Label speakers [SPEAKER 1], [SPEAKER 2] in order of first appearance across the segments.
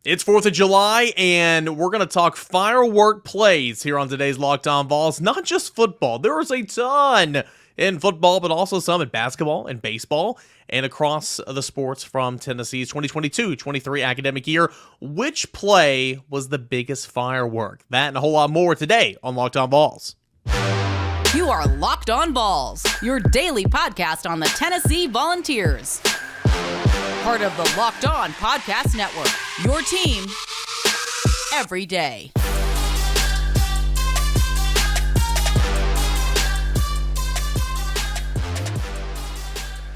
[SPEAKER 1] It's 4th of July, and we're going to talk firework plays here on today's Locked On Vols. Not just football. There is a ton in football, but also some in basketball and baseball and across the sports from Tennessee's 2022-23 academic year. Which play was the biggest firework? That and a whole lot more today on Locked On Vols.
[SPEAKER 2] You are Locked On Vols, your daily podcast on the Tennessee Volunteers. Part of the Locked On Podcast Network, your team every day.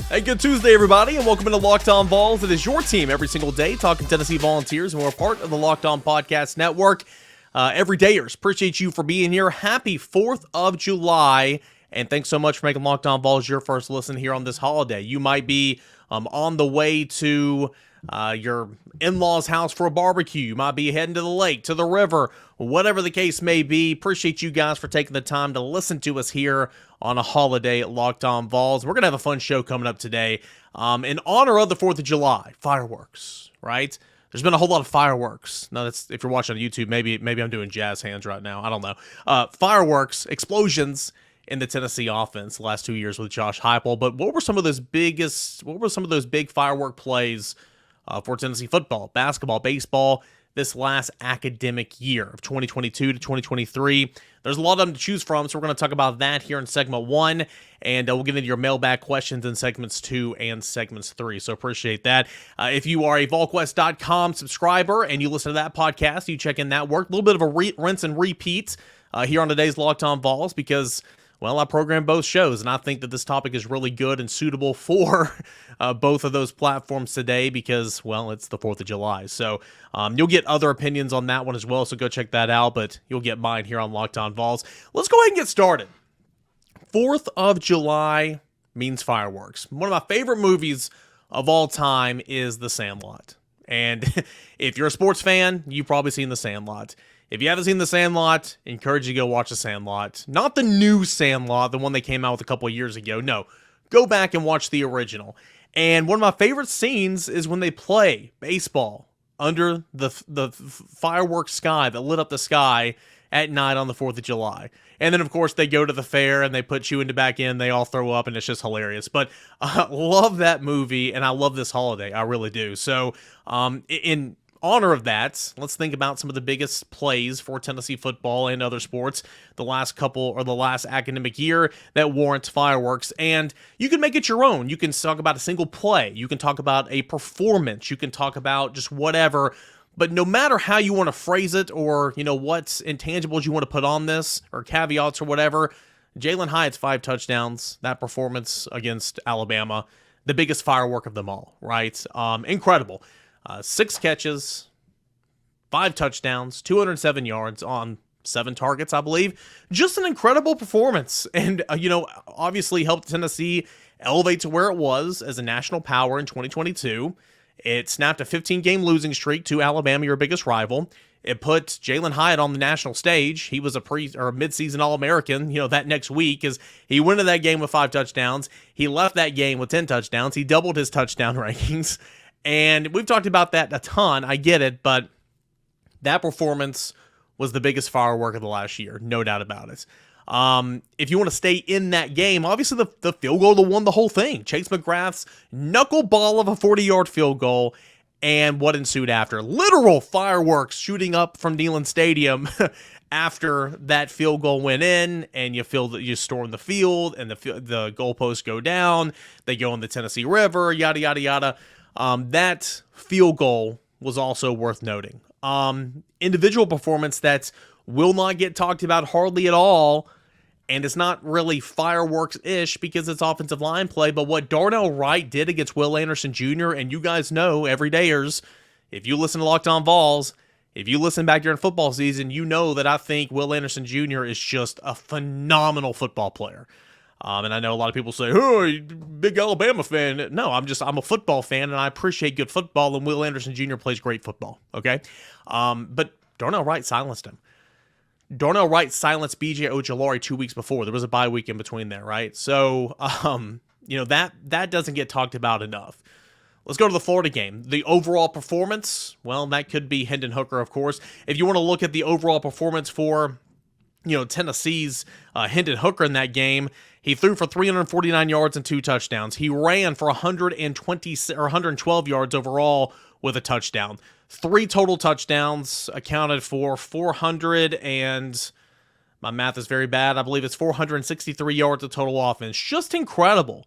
[SPEAKER 1] Hey, good Tuesday, everybody, and welcome into Locked On Vols. It is your team every single day talking Tennessee Volunteers, and we're part of the Locked On Podcast Network. Everydayers, appreciate you for being here. Happy 4th of July, and thanks so much for making Locked On Vols your first listen here on this holiday. You might be on the way to your in-laws' house for a barbecue. You might be heading to the lake, to the river, whatever the case may be. Appreciate you guys for taking the time to listen to us here on a holiday at Locked On Vols. We're going to have a fun show coming up today in honor of the 4th of July. Fireworks, right? There's been a whole lot of fireworks. Now, that's if you're watching on YouTube, maybe I'm doing jazz hands right now. I don't know. Fireworks, explosions in the Tennessee offense the last 2 years with Josh Heupel. But what were some of those big firework plays for Tennessee football, basketball, baseball this last academic year of 2022 to 2023? There's a lot of them to choose from, so we're going to talk about that here in segment 1, and we'll get into your mailbag questions in segments 2 and segments 3, so appreciate that. If you are a VolQuest.com subscriber and you listen to that podcast, you check in that work. A little bit of a rinse and repeat here on today's Locked On Vols because, well, I program both shows, and I think that this topic is really good and suitable for both of those platforms today because, well, it's the 4th of July. So you'll get other opinions on that one as well, so go check that out, but you'll get mine here on Locked On Vols. Let's go ahead and get started. 4th of July means fireworks. One of my favorite movies of all time is The Sandlot. And if you're a sports fan, you've probably seen The Sandlot. If you haven't seen The Sandlot, I encourage you to go watch The Sandlot. Not the new Sandlot, the one they came out with a couple of years ago. No, go back and watch the original. And one of my favorite scenes is when they play baseball under the fireworks sky that lit up the sky at night on the 4th of July. And then, of course, they go to the fair and they put Chewinda back in. They all throw up, and it's just hilarious. But I love that movie, and I love this holiday. I really do. So, in honor of that, let's think about some of the biggest plays for Tennessee football and other sports the last academic year that warrants fireworks. And you can make it your own. You can talk about a single play. You can talk about a performance. You can talk about just whatever. But no matter how you want to phrase it or, what intangibles you want to put on this or caveats or whatever, Jalin Hyatt's 5 touchdowns, that performance against Alabama, the biggest firework of them all, right? Incredible. 6 catches, 5 touchdowns, 207 yards on 7 targets, I believe. Just an incredible performance. And, obviously helped Tennessee elevate to where it was as a national power in 2022. It snapped a 15-game losing streak to Alabama, your biggest rival. It put Jalin Hyatt on the national stage. He was a mid-season All-American, that next week, as he went into that game with 5 touchdowns. He left that game with 10 touchdowns. He doubled his touchdown rankings. And we've talked about that a ton. I get it, but that performance was the biggest firework of the last year. No doubt about it. If you want to stay in that game, obviously the field goal that won the whole thing. Chase McGrath's knuckleball of a 40-yard field goal and what ensued after. Literal fireworks shooting up from Neyland Stadium after that field goal went in, and you storm the field, and the goalposts go down. They go in the Tennessee River, yada, yada, yada. That field goal was also worth noting. Individual performance that will not get talked about hardly at all, and it's not really fireworks-ish because it's offensive line play, but what Darnell Wright did against Will Anderson Jr., and you guys know, everydayers, if you listen to Locked On Vols, if you listen back during football season, you know that I think Will Anderson Jr. is just a phenomenal football player. And I know a lot of people say, oh, you're a big Alabama fan. No, I'm a football fan, and I appreciate good football, and Will Anderson Jr. plays great football, okay? But Darnell Wright silenced him. Darnell Wright silenced B.J. Ojulari 2 weeks before. There was a bye week in between there, right? So, that doesn't get talked about enough. Let's go to the Florida game. The overall performance, well, that could be Hendon Hooker, of course. If you want to look at the overall performance for, Tennessee's Hendon Hooker in that game, he threw for 349 yards and 2 touchdowns. He ran for 112 yards overall with a touchdown. 3 total touchdowns, accounted for 400 and, my math is very bad, I believe it's 463 yards of total offense. Just incredible.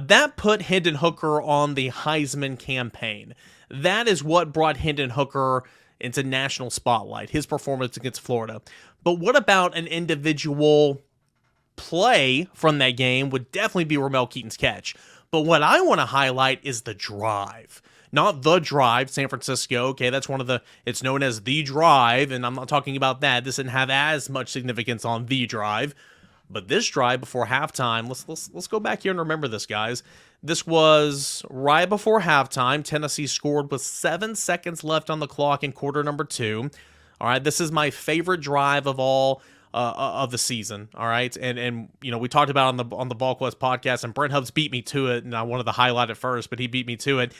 [SPEAKER 1] That put Hendon Hooker on the Heisman campaign. That is what brought Hendon Hooker into national spotlight, his performance against Florida. But what about an individual play from that game would definitely be Ramel Keaton's catch. But what I want to highlight is the drive. Not the drive, San Francisco. Okay, that's it's known as the drive, and I'm not talking about that. This didn't have as much significance on the drive. But this drive before halftime, let's go back here and remember this, guys. This was right before halftime. Tennessee scored with 7 seconds left on the clock in quarter number 2. All right, this is my favorite drive of all of the season. All right, and we talked about it on the VolQuest podcast, and Brent Hubbs beat me to it, and I wanted to highlight it first, but he beat me to it.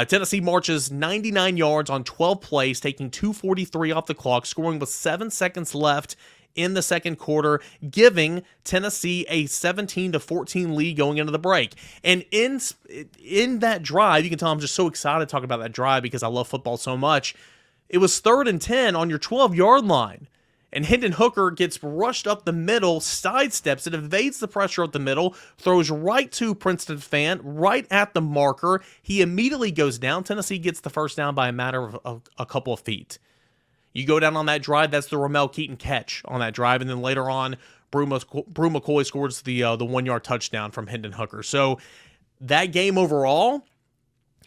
[SPEAKER 1] Tennessee marches 99 yards on 12 plays, taking 2:43 off the clock, scoring with 7 seconds left in the second quarter, giving Tennessee a 17-14 lead going into the break. And in that drive, you can tell I'm just so excited to talk about that drive because I love football so much. It was 3rd and 10 on your 12-yard line. And Hendon Hooker gets rushed up the middle, sidesteps it, evades the pressure up the middle, throws right to Princeton Fant, right at the marker. He immediately goes down. Tennessee gets the first down by a matter of a couple of feet. You go down on that drive, that's the Ramel Keaton catch on that drive, and then later on, Brew McCoy scores the 1-yard touchdown from Hendon Hooker. So that game overall,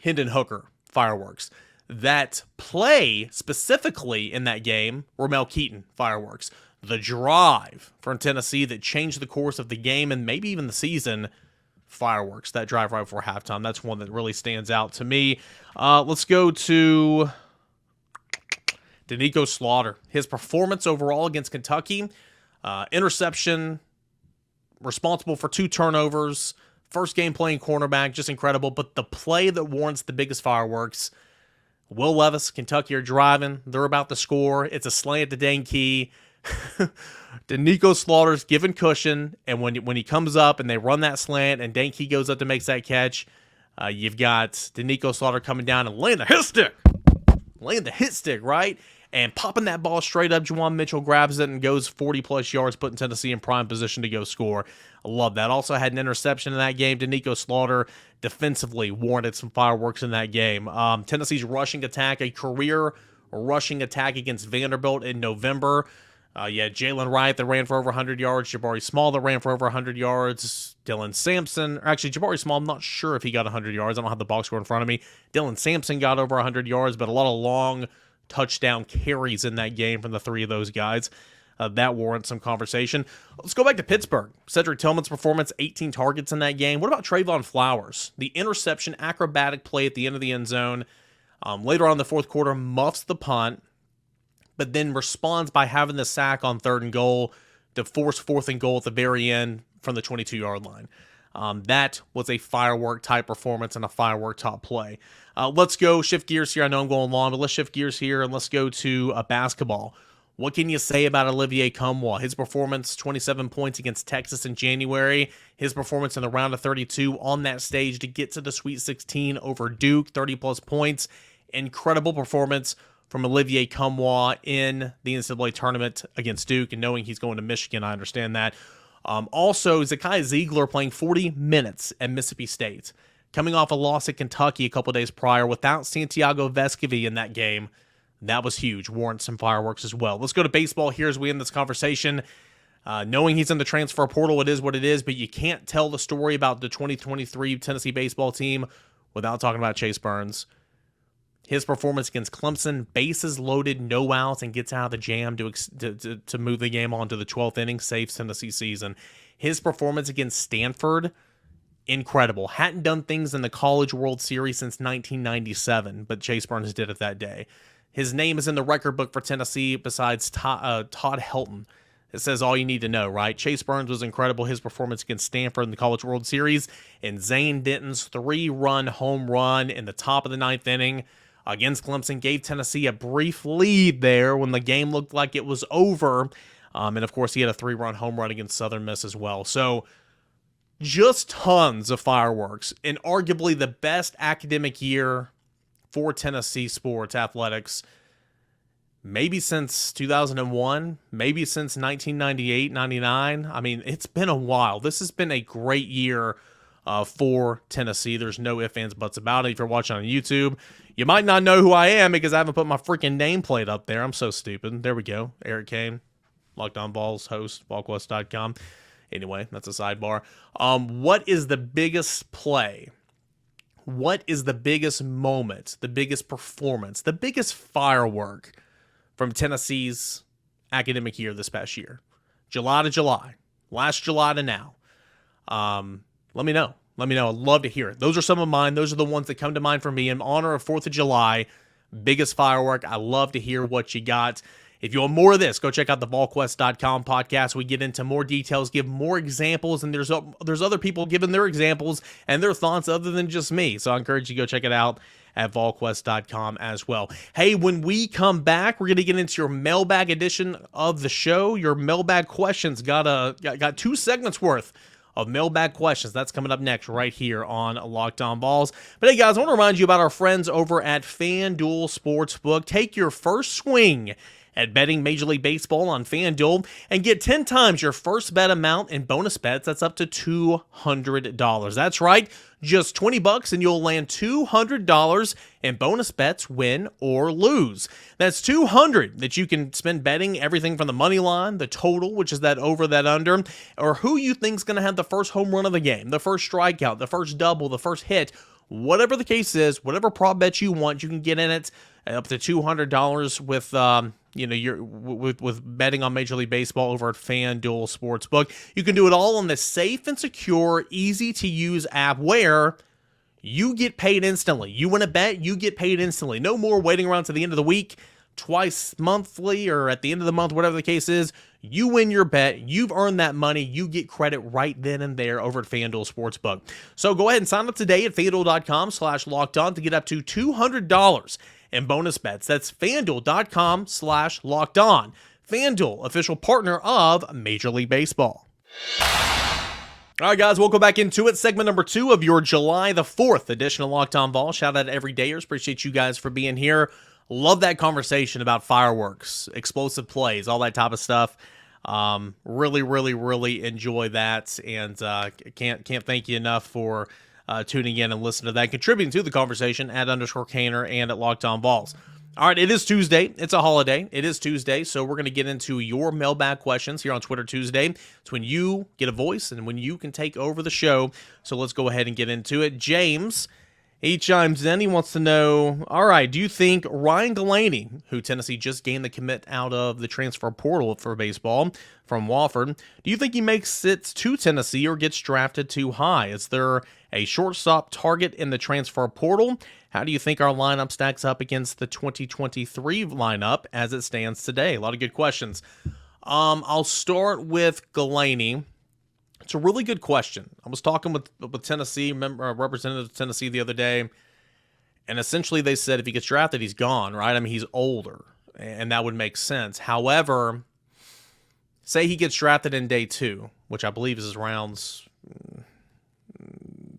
[SPEAKER 1] Hendon Hooker, fireworks. That play specifically in that game, Ramel Keaton, fireworks. The drive from Tennessee that changed the course of the game and maybe even the season, fireworks. That drive right before halftime, that's one that really stands out to me. Let's go to Danico Slaughter. His performance overall against Kentucky, interception, responsible for 2 turnovers, first game playing cornerback, just incredible. But the play that warrants the biggest fireworks, Will Levis, Kentucky are driving. They're about to score. It's a slant to Dane Key. Danico Slaughter's given cushion, and when he comes up and they run that slant and Dane Key goes up to make that catch, you've got Danico Slaughter coming down and laying the hit stick, right? And popping that ball straight up. Juwan Mitchell grabs it and goes 40-plus yards, putting Tennessee in prime position to go score. I love that. Also had an interception in that game. Danico Slaughter defensively warranted some fireworks in that game. Tennessee's rushing attack, a career rushing attack against Vanderbilt in November. Jalen Wright that ran for over 100 yards. Jabari Small that ran for over 100 yards. Dylan Sampson. Actually, Jabari Small, I'm not sure if he got 100 yards. I don't have the box score in front of me. Dylan Sampson got over 100 yards, but a lot of long touchdown carries in that game from the 3 of those guys. That warrants some conversation. Let's go back to Pittsburgh. Cedric Tillman's performance, 18 targets in that game. What about Trayvon Flowers? The interception, acrobatic play at the end of the end zone. Later on in the fourth quarter, muffs the punt, but then responds by having the sack on 3rd and goal to force 4th and goal at the very end from the 22-yard line. That was a firework-type performance and a firework-top play. Let's go shift gears here. I know I'm going long, but let's shift gears here and let's go to basketball. What can you say about Olivier Nkamhoua? His performance, 27 points against Texas in January. His performance in the round of 32 on that stage to get to the Sweet 16 over Duke, 30-plus points. Incredible performance from Olivier Nkamhoua in the NCAA tournament against Duke, and knowing he's going to Michigan, I understand that. Also, Zakai Ziegler playing 40 minutes at Mississippi State, coming off a loss at Kentucky a couple days prior without Santiago Vescovi in that game. That was huge. Warrants some fireworks as well. Let's go to baseball here as we end this conversation. Knowing he's in the transfer portal, it is what it is, but you can't tell the story about the 2023 Tennessee baseball team without talking about Chase Burns. His performance against Clemson, bases loaded, no outs, and gets out of the jam to move the game on to the 12th inning, saves Tennessee season. His performance against Stanford, incredible. Hadn't done things in the College World Series since 1997, but Chase Burns did it that day. His name is in the record book for Tennessee besides Todd Helton. It says all you need to know, right? Chase Burns was incredible. His performance against Stanford in the College World Series, and Zane Denton's 3-run home run in the top of the 9th inning against Clemson gave Tennessee a brief lead there when the game looked like it was over. And of course, he had a 3-run home run against Southern Miss as well. So just tons of fireworks, and arguably the best academic year for Tennessee sports athletics, maybe since 2001, maybe since 1998, 99. I mean, it's been a while. This has been a great year for Tennessee. There's no ifs, ands, buts about it. If you're watching on YouTube, you might not know who I am because I haven't put my freaking nameplate up there. I'm so stupid. There we go. Eric Kane, Locked On Vols, host, VolQuest.com. Anyway, that's a sidebar. What is the biggest play? What is the biggest moment, the biggest performance, the biggest firework from Tennessee's academic year this past year? July to July, last July to now. Let me know. Let me know. I'd love to hear it. Those are some of mine. Those are the ones that come to mind for me in honor of 4th of July. Biggest firework. I love to hear what you got. If you want more of this, go check out the VolQuest.com podcast. We get into more details, give more examples, and there's other people giving their examples and their thoughts other than just me. So I encourage you to go check it out at VolQuest.com as well. Hey, when we come back, we're going to get into your mailbag edition of the show. Your mailbag questions got 2 segments worth of mailbag questions. That's coming up next right here on Locked On Vols. But hey, guys, I want to remind you about our friends over at FanDuel Sportsbook. Take your first swing at betting Major League Baseball on FanDuel and get 10 times your first bet amount in bonus bets. That's up to $200. That's right, just $20 and you'll land $200 in bonus bets, win or lose. That's $200 that you can spend betting everything from the money line, the total, which is that over, that under, or who you think's going to have the first home run of the game, the first strikeout, the first double, the first hit. Whatever the case is, whatever prop bet you want, you can get in it up to $200 with with betting on Major League Baseball over at FanDuel Sportsbook. You can do it all on the safe and secure, easy to use app where you get paid instantly. You win a bet, you get paid instantly. No more waiting around to the end of the week, twice monthly, or at the end of the month, whatever the case is. You win your bet, you've earned that money, you get credit right then and there over at FanDuel Sportsbook. So go ahead and sign up today at FanDuel.com/lockedon to get up to $200 in bonus bets. That's FanDuel.com/lockedon. FanDuel, official partner of Major League Baseball. All right, guys, welcome back into it. Segment number 2 of your July the 4th edition of Locked On Vols. Shout out to everydayers. Appreciate you guys for being here. Love that conversation about fireworks, explosive plays, all that type of stuff. Really enjoy that, and can't thank you enough for tuning in and listening to that, contributing to the conversation at _Caner and at Locked On Vols. All right, it is Tuesday. It's a holiday. It is Tuesday, so we're going to get into your mailbag questions here on Twitter Tuesday. It's when you get a voice and when you can take over the show. So let's go ahead and get into it. James, he chimes in. He wants to know, all right, do you think Ryan Delaney, who Tennessee just gained the commit out of the transfer portal for baseball from Wofford, do you think he makes it to Tennessee or gets drafted too high? Is there a shortstop target in the transfer portal? How do you think our lineup stacks up against the 2023 lineup as it stands today? A lot of good questions. I'll start with Delaney. It's a really good question. I was talking with Tennessee, representative of Tennessee the other day, and essentially they said if he gets drafted, he's gone, right? I mean, he's older, and that would make sense. However, say he gets drafted in day 2, which I believe is rounds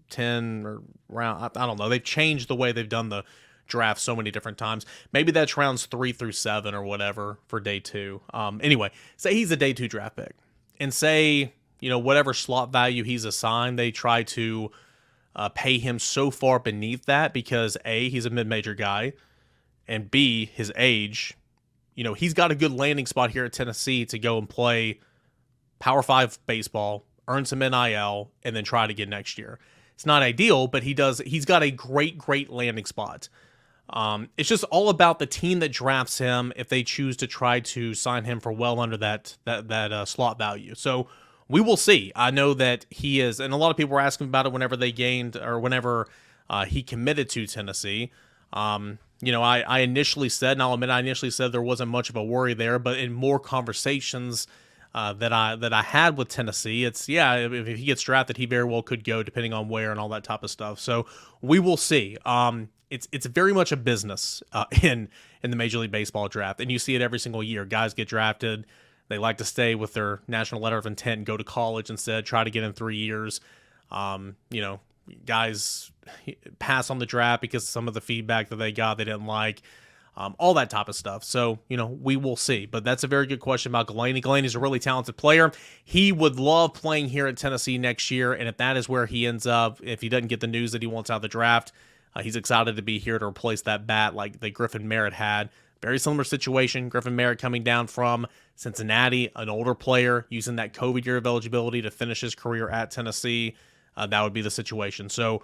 [SPEAKER 1] 10 or round, I don't know. They've changed the way they've done the draft so many different times. Maybe that's rounds 3 through 7 or whatever for day 2. Anyway, say he's a day 2 draft pick, and say, whatever slot value he's assigned, they try to pay him so far beneath that because A, he's a mid-major guy, and B, his age. He's got a good landing spot here at Tennessee to go and play Power 5 baseball, earn some NIL, and then try to get next year. It's not ideal, but he's got a great landing spot. It's just all about the team that drafts him if they choose to try to sign him for well under that slot value. So we will see. I know that he is, and a lot of people were asking about it whenever they gained or whenever he committed to Tennessee. I initially said, and I'll admit I initially said there wasn't much of a worry there, but in more conversations that I had with Tennessee. It's if he gets drafted, he very well could go, depending on where and all that type of stuff. So we will see. It's very much a business in the Major League Baseball draft, and you see it every single year. Guys get drafted, they like to stay with their national letter of intent and go to college instead, try to get in 3 years. Guys pass on the draft because some of the feedback that they got they didn't like. All that type of stuff. So, we will see. But that's a very good question about Galaney. Galaney's a really talented player. He would love playing here at Tennessee next year, and if that is where he ends up, if he doesn't get the news that he wants out of the draft, he's excited to be here to replace that bat like that Griffin Merritt had. Very similar situation. Griffin Merritt coming down from Cincinnati, an older player, using that COVID year of eligibility to finish his career at Tennessee. That would be the situation. So,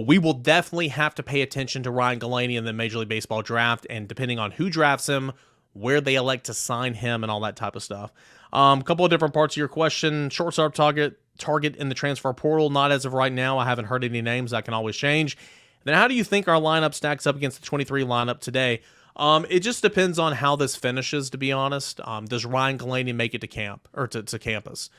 [SPEAKER 1] we will definitely have to pay attention to Ryan Galaney in the Major League Baseball draft, and depending on who drafts him, where they elect to sign him, and all that type of stuff. A couple of different parts of your question. Shortstop target in the transfer portal, not as of right now. I haven't heard any names. That can always change. Then how do you think our lineup stacks up against the 23 lineup today? It just depends on how this finishes, to be honest. Does Ryan Galaney make it to camp or to campus?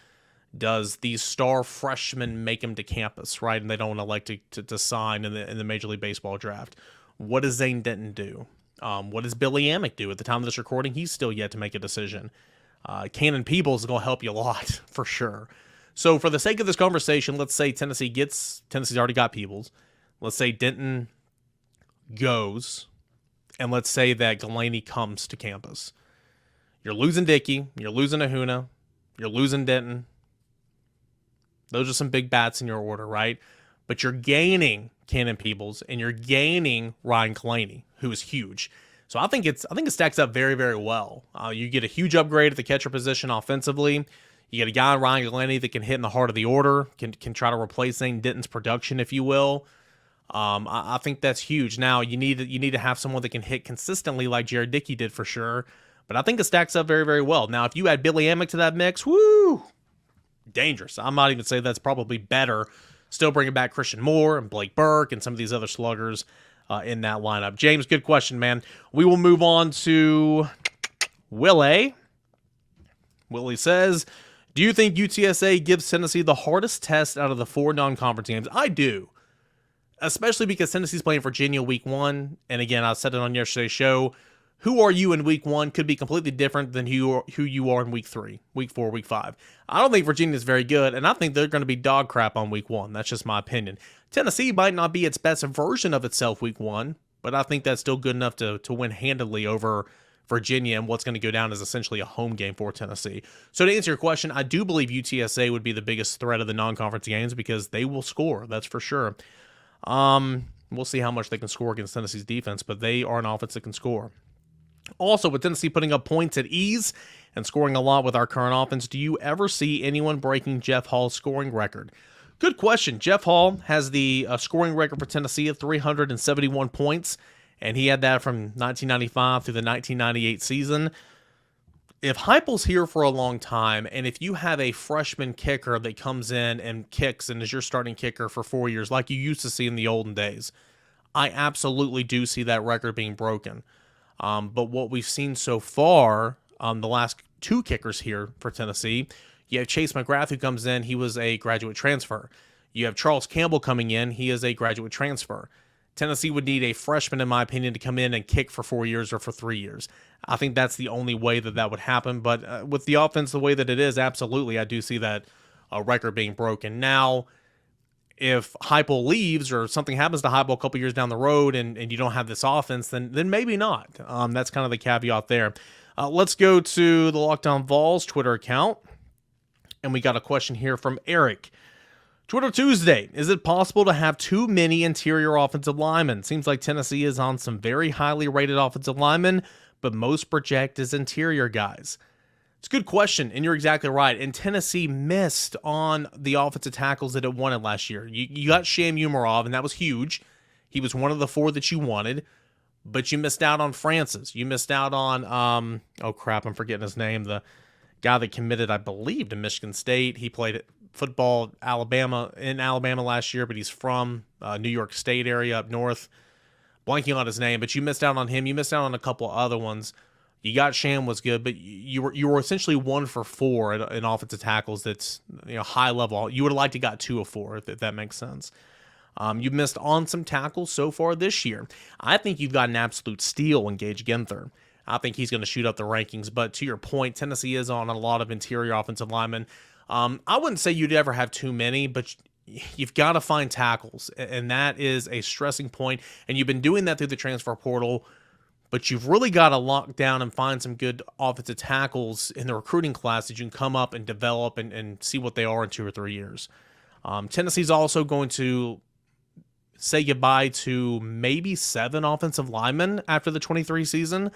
[SPEAKER 1] Does the star freshman make him to campus, right? And they don't elect to sign in the Major League Baseball draft. What does Zane Denton do? What does Billy Amick do? At the time of this recording, he's still yet to make a decision. Cannon Peebles is going to help you a lot, for sure. So for the sake of this conversation, let's say Tennessee's already got Peebles. Let's say Denton goes, and let's say that Galaney comes to campus. You're losing Dickey, you're losing Ahuna, you're losing Denton. Those are some big bats in your order, right? But you're gaining Cannon Peebles and you're gaining Ryan Galaney, who is huge. So I think it stacks up very, very well. You get a huge upgrade at the catcher position offensively. You get a guy, Ryan Galaney, that can hit in the heart of the order, can try to replace Zane Denton's production, if you will. I think that's huge. Now you need to have someone that can hit consistently like Jared Dickey did for sure. But I think it stacks up very, very well. Now if you add Billy Amick to that mix, woo! Dangerous. I might even say that's probably better. Still bringing back Christian Moore and Blake Burke and some of these other sluggers in that lineup. James, good question, man. We will move on to Willie. Willie says, do you think UTSA gives Tennessee the hardest test out of the 4 non-conference games? I do. Especially because Tennessee's playing Virginia week 1. And again, I said it on yesterday's show. Who are you in week 1 could be completely different than who you are in week 3, week 4, week 5. I don't think Virginia's very good, and I think they're going to be dog crap on week 1. That's just my opinion. Tennessee might not be its best version of itself week 1, but I think that's still good enough to win handily over Virginia and what's going to go down as essentially a home game for Tennessee. So to answer your question, I do believe UTSA would be the biggest threat of the non-conference games because they will score, that's for sure. We'll see how much they can score against Tennessee's defense, but they are an offense that can score. Also, with Tennessee putting up points at ease and scoring a lot with our current offense, do you ever see anyone breaking Jeff Hall's scoring record? Good question. Jeff Hall has the scoring record for Tennessee at 371 points, and he had that from 1995 through the 1998 season. If Heupel's here for a long time, and if you have a freshman kicker that comes in and kicks and is your starting kicker for 4 years, like you used to see in the olden days, I absolutely do see that record being broken. But what we've seen so far, the last 2 kickers here for Tennessee, you have Chase McGrath who comes in. He was a graduate transfer. You have Charles Campbell coming in. He is a graduate transfer. Tennessee would need a freshman, in my opinion, to come in and kick for 4 years or for 3 years. I think that's the only way that would happen. But with the offense the way that it is, absolutely, I do see that record being broken. Now, if Heupel leaves or something happens to Heupel a couple years down the road and you don't have this offense, then maybe not. That's kind of the caveat there. Let's go to the Locked On Vols Twitter account. And we got a question here from Eric. Twitter Tuesday, is it possible to have too many interior offensive linemen? Seems like Tennessee is on some very highly rated offensive linemen, but most project as interior guys. It's a good question, and you're exactly right. And Tennessee missed on the offensive tackles that it wanted last year. You got Sham Umarov, and that was huge. He was one of the 4 that you wanted, but you missed out on Francis. You missed out on, oh crap, I'm forgetting his name. The guy that committed, I believe, to Michigan State. He played football in Alabama last year, but he's from New York State area up north. Blanking on his name, but you missed out on him. You missed out on a couple other ones. You got Sham was good, but you were essentially 1 for 4 in offensive tackles. That's high level. You would have liked to got 2 of 4 if that makes sense. You've missed on some tackles so far this year. I think you've got an absolute steal in Gage Ginther. I think he's going to shoot up the rankings. But to your point, Tennessee is on a lot of interior offensive linemen. I wouldn't say you'd ever have too many, but you've got to find tackles, and that is a stressing point. And you've been doing that through the transfer portal, but you've really got to lock down and find some good offensive tackles in the recruiting class that you can come up and develop and see what they are in 2 or 3 years. Tennessee's also going to say goodbye to maybe 7 offensive linemen after the 23 season.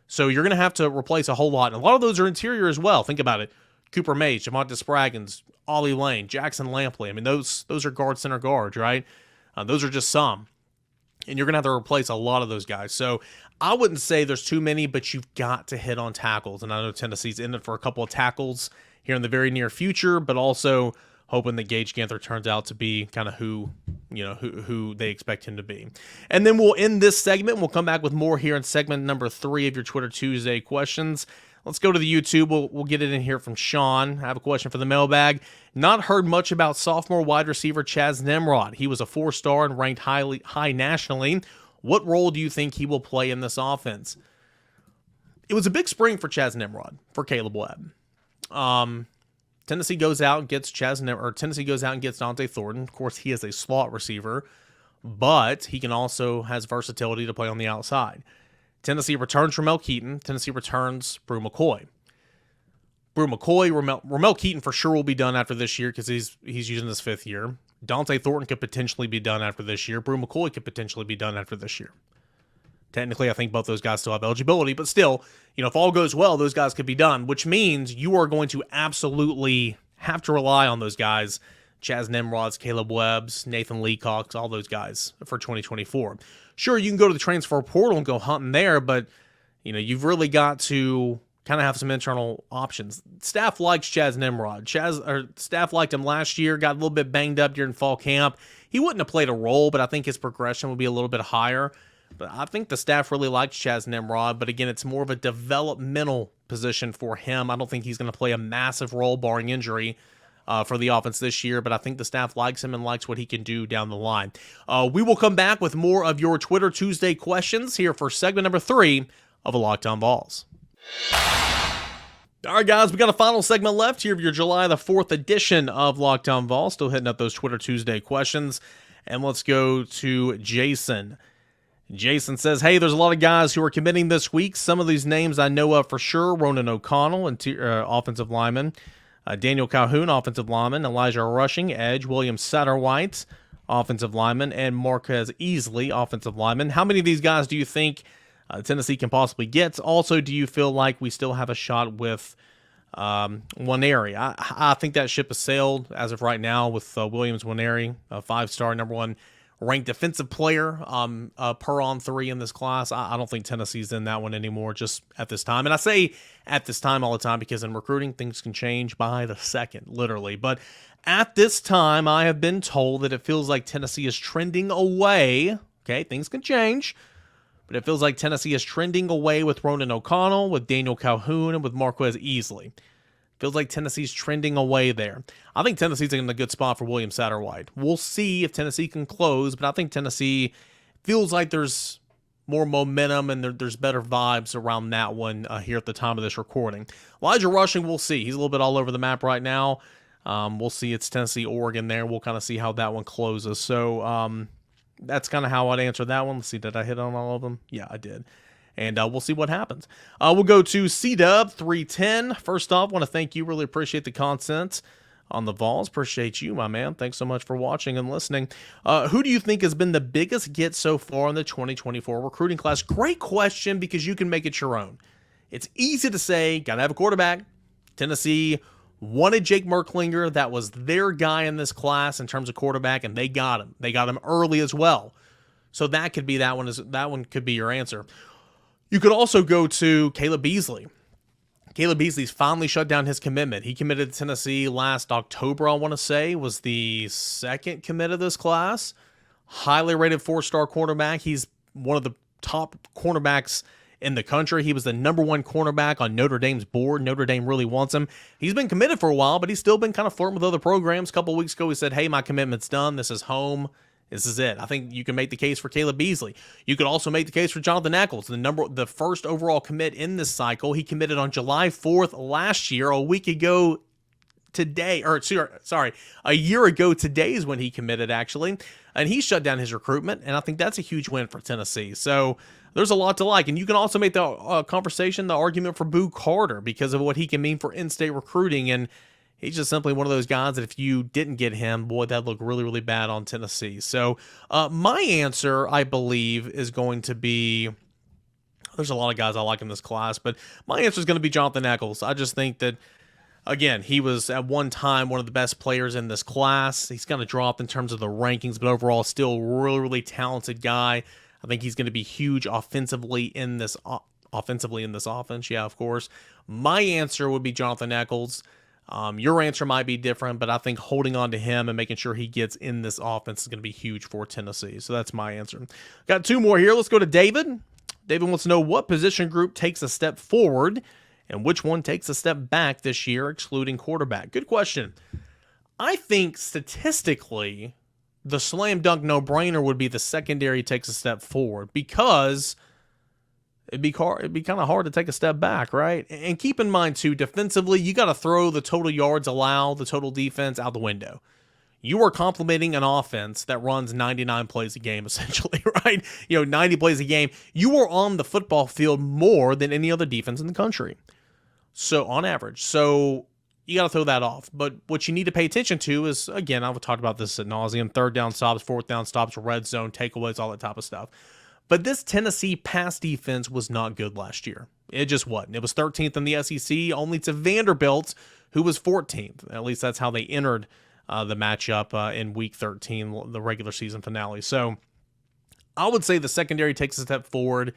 [SPEAKER 1] So you're going to have to replace a whole lot. And a lot of those are interior as well. Think about it. Cooper Mays, Javonte Spraggins, Ollie Lane, Jackson Lampley. I mean, those are guard, center guards, right? Those are just some. And you're going to have to replace a lot of those guys. So I wouldn't say there's too many, but you've got to hit on tackles. And I know Tennessee's in it for a couple of tackles here in the very near future, but also hoping that Gage Ginther turns out to be kind of who they expect him to be. And then we'll end this segment. We'll come back with more here in segment number 3 of your Twitter Tuesday questions. Let's go to the YouTube. We'll get it in here from Sean. I have a question for the mailbag. Not heard much about sophomore wide receiver Chaz Nimrod. He was a 4-star and ranked high nationally. What role do you think he will play in this offense? It was a big spring for Chaz Nimrod, for Caleb Webb. Tennessee goes out and gets Tennessee goes out and gets Dante Thornton. Of course, he is a slot receiver, but he can also has versatility to play on the outside. Tennessee returns Ramel Keaton. Tennessee returns Brew McCoy. Ramel Keaton for sure will be done after this year because he's using his 5th year. Dante Thornton could potentially be done after this year. Brew McCoy could potentially be done after this year. Technically, I think both those guys still have eligibility, but still, if all goes well, those guys could be done, which means you are going to absolutely have to rely on those guys, Chaz Nimrods, Caleb Webbs, Nathan Leacocks, all those guys for 2024. Sure, you can go to the transfer portal and go hunting there, but you've really got to kind of have some internal options. Staff likes Chaz Nimrod. Staff liked him last year, got a little bit banged up during fall camp. He wouldn't have played a role, but I think his progression would be a little bit higher. But I think the staff really likes Chaz Nimrod, but again, it's more of a developmental position for him. I don't think he's going to play a massive role, barring injury, for the offense this year, but I think the staff likes him and likes what he can do down the line. We will come back with more of your Twitter Tuesday questions here for segment number 3 of a Locked On Vols. All right, guys, we got a final segment left here of your July the 4th edition of Locked On Vols. Still hitting up those Twitter Tuesday questions, and let's go to Jason. Jason says, hey, there's a lot of guys who are committing this week. Some of these names I know of for sure. Ronan O'Connell, offensive lineman. Daniel Calhoun, offensive lineman. Elijah Rushing, edge. William Satterwhite, offensive lineman. And Marquez Easley, offensive lineman. How many of these guys do you think Tennessee can possibly get? Also, do you feel like we still have a shot with Nwaneri? I think that ship has sailed as of right now with Williams Nwaneri, a 5-star, number 1 ranked defensive player per on 3 in this class. I don't think Tennessee's in that one anymore just at this time. And I say at this time all the time because in recruiting, things can change by the second, literally. But at this time, I have been told that it feels like Tennessee is trending away. Okay, things can change. But it feels like Tennessee is trending away with Ronan O'Connell, with Daniel Calhoun, and with Marquez Easley. Feels like Tennessee's trending away there. I think Tennessee's in a good spot for William Satterwhite. We'll see if Tennessee can close, but I think Tennessee feels like there's more momentum and there's better vibes around that one here at the time of this recording. Elijah Rushing, we'll see. He's a little bit all over the map right now. We'll see. It's Tennessee, Oregon there. We'll kind of see how that one closes. So that's kind of how I'd answer that one. Let's see. Did I hit on all of them? Yeah, I did. And we'll see what happens. We'll go to CDub310. First off, want to thank you. Really appreciate the content on the Vols. Appreciate you, my man. Thanks so much for watching and listening. Who do you think has been the biggest get so far in the 2024 recruiting class? Great question because you can make it your own. It's easy to say, got to have a quarterback. Tennessee wanted Jake Merklinger. That was their guy in this class in terms of quarterback, and they got him. They got him early as well. So that could be that one. That one could be your answer. You could also go to Caleb Beasley. Caleb Beasley's finally shut down his commitment. He committed to Tennessee last October, I want to say, was the second commit of this class. Highly rated 4-star cornerback. He's one of the top cornerbacks in the country. He was the number one cornerback on Notre Dame's board. Notre Dame really wants him. He's been committed for a while, but he's still been kind of flirting with other programs. A couple of weeks ago, he said, hey, my commitment's done. This is home. This is it. I think you can make the case for Caleb Beasley. You could also make the case for Jonathan Eccles, the first overall commit in this cycle. He committed on July 4th last year, a week ago today, or sorry, a year ago today is when he committed, actually, and he shut down his recruitment, and I think that's a huge win for Tennessee. So there's a lot to like, and you can also make the argument for Boo Carter because of what he can mean for in-state recruiting, and he's just simply one of those guys that if you didn't get him, boy, that'd look really, really bad on Tennessee. So my answer, I believe, is going to be, there's a lot of guys I like in this class, but my answer is going to be Jonathan Eccles. I just think that, again, he was at one time one of the best players in this class. He's kind of dropped in terms of the rankings, but overall still a really, really talented guy. I think he's going to be huge offensively in this offense. Yeah, of course. My answer would be Jonathan Eccles. Your answer might be different, but I think holding on to him and making sure he gets in this offense is going to be huge for Tennessee. So that's my answer. Got two more here. Let's go to David. David wants to know what position group takes a step forward and which one takes a step back this year, excluding quarterback. Good question. I think statistically, the slam dunk no-brainer would be the secondary takes a step forward because it'd be kind of hard to take a step back, right? And keep in mind, too, defensively, you got to throw the total yards allowed, the total defense out the window. You are complementing an offense that runs 99 plays a game, essentially, right? 90 plays a game. You are on the football field more than any other defense in the country. So, on average. So, you got to throw that off. But what you need to pay attention to is, again, I've talked about this ad nauseum, third down stops, fourth down stops, red zone, takeaways, all that type of stuff. But this Tennessee pass defense was not good last year. It just wasn't. It was 13th in the SEC, only to Vanderbilt, who was 14th. At least that's how they entered the matchup in Week 13, the regular season finale. So I would say the secondary takes a step forward.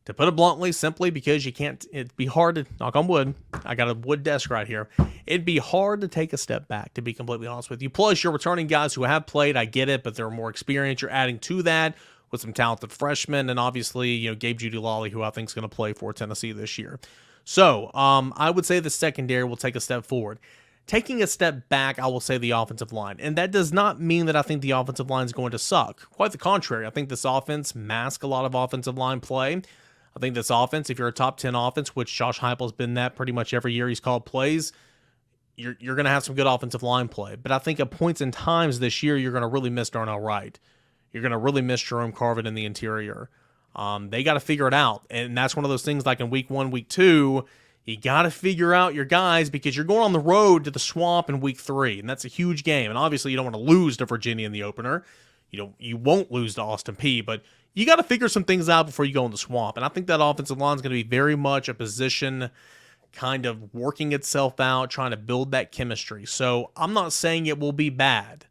[SPEAKER 1] To put it bluntly, simply because it'd be hard to, knock on wood, I got a wood desk right here. It'd be hard to take a step back, to be completely honest with you. Plus, you're returning guys who have played, I get it, but they're more experienced. You're adding to that with some talented freshmen, and obviously, Gabe Jeudy-Lally, who I think is going to play for Tennessee this year. So, I would say the secondary will take a step forward. Taking a step back, I will say the offensive line. And that does not mean that I think the offensive line is going to suck. Quite the contrary. I think this offense masks a lot of offensive line play. I think this offense, if you're a top 10 offense, which Josh Heupel has been that pretty much every year he's called plays, you're going to have some good offensive line play. But I think at points in times this year, you're going to really miss Darnell Wright. You're going to really miss Jerome Carvin in the interior. They got to figure it out. And that's one of those things like in week 1, week 2, you got to figure out your guys because you're going on the road to the Swamp in week 3. And that's a huge game. And obviously you don't want to lose to Virginia in the opener. You won't lose to Austin Peay, but you got to figure some things out before you go in the Swamp. And I think that offensive line is going to be very much a position kind of working itself out, trying to build that chemistry. So I'm not saying it will be bad,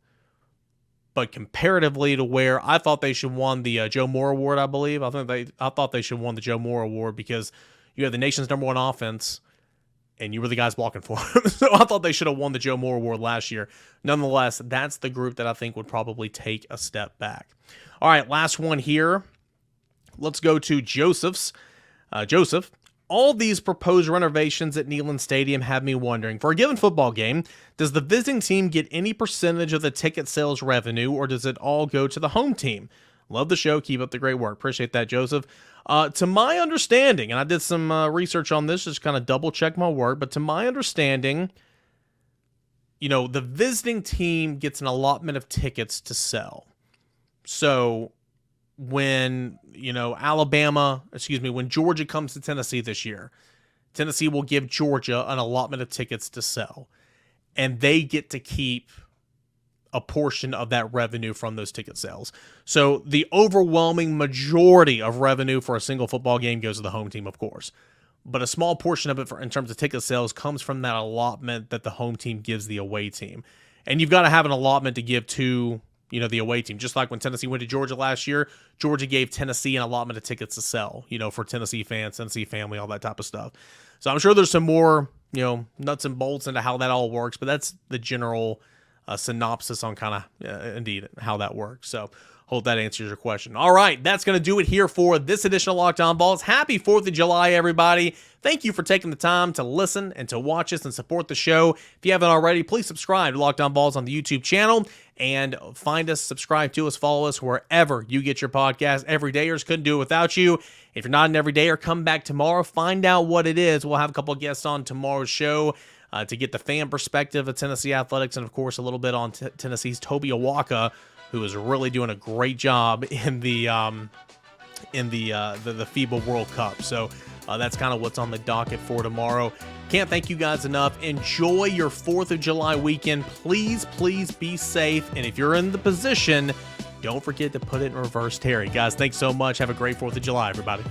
[SPEAKER 1] but comparatively to where I thought they should won the Joe Moore Award, I believe. I thought they should won the Joe Moore Award because you have the nation's number 1 offense, and you were the guys blocking for him. So I thought they should have won the Joe Moore Award last year. Nonetheless, that's the group that I think would probably take a step back. All right, last one here. Let's go to Joseph's. Joseph, all these proposed renovations at Neyland Stadium have me wondering, for a given football game, does the visiting team get any percentage of the ticket sales revenue, or does it all go to the home team? Love the show. Keep up the great work. Appreciate that, Joseph. To my understanding, and I did some research on this, just kind of double check my word, but to my understanding, the visiting team gets an allotment of tickets to sell. So when, when Georgia comes to Tennessee this year, Tennessee will give Georgia an allotment of tickets to sell, and they get to keep a portion of that revenue from those ticket sales. So the overwhelming majority of revenue for a single football game goes to the home team, of course. But a small portion of it in terms of ticket sales comes from that allotment that the home team gives the away team. And you've got to have an allotment to give to, the away team. Just like when Tennessee went to Georgia last year, Georgia gave Tennessee an allotment of tickets to sell, for Tennessee fans, Tennessee family, all that type of stuff. So I'm sure there's some more, nuts and bolts into how that all works, but that's the general synopsis on kind of, indeed, how that works. So, Hope that answers your question. All right, that's going to do it here for this edition of Locked On Vols. Happy 4th of July, everybody. Thank you for taking the time to listen and to watch us and support the show. If you haven't already, please subscribe to Locked On Vols on the YouTube channel and find us, subscribe to us, follow us wherever you get your podcast. Everydayers couldn't do it without you. If you're not an everydayer, come back tomorrow. Find out what it is. We'll have a couple of guests on tomorrow's show to get the fan perspective of Tennessee athletics and, of course, a little bit on Tennessee's Toby Awaka, who is really doing a great job in the FIBA World Cup. So that's kind of what's on the docket for tomorrow. Can't thank you guys enough. Enjoy your 4th of July weekend. Please, please be safe. And if you're in the position, don't forget to put it in reverse Terry. Guys, thanks so much. Have a great 4th of July, everybody.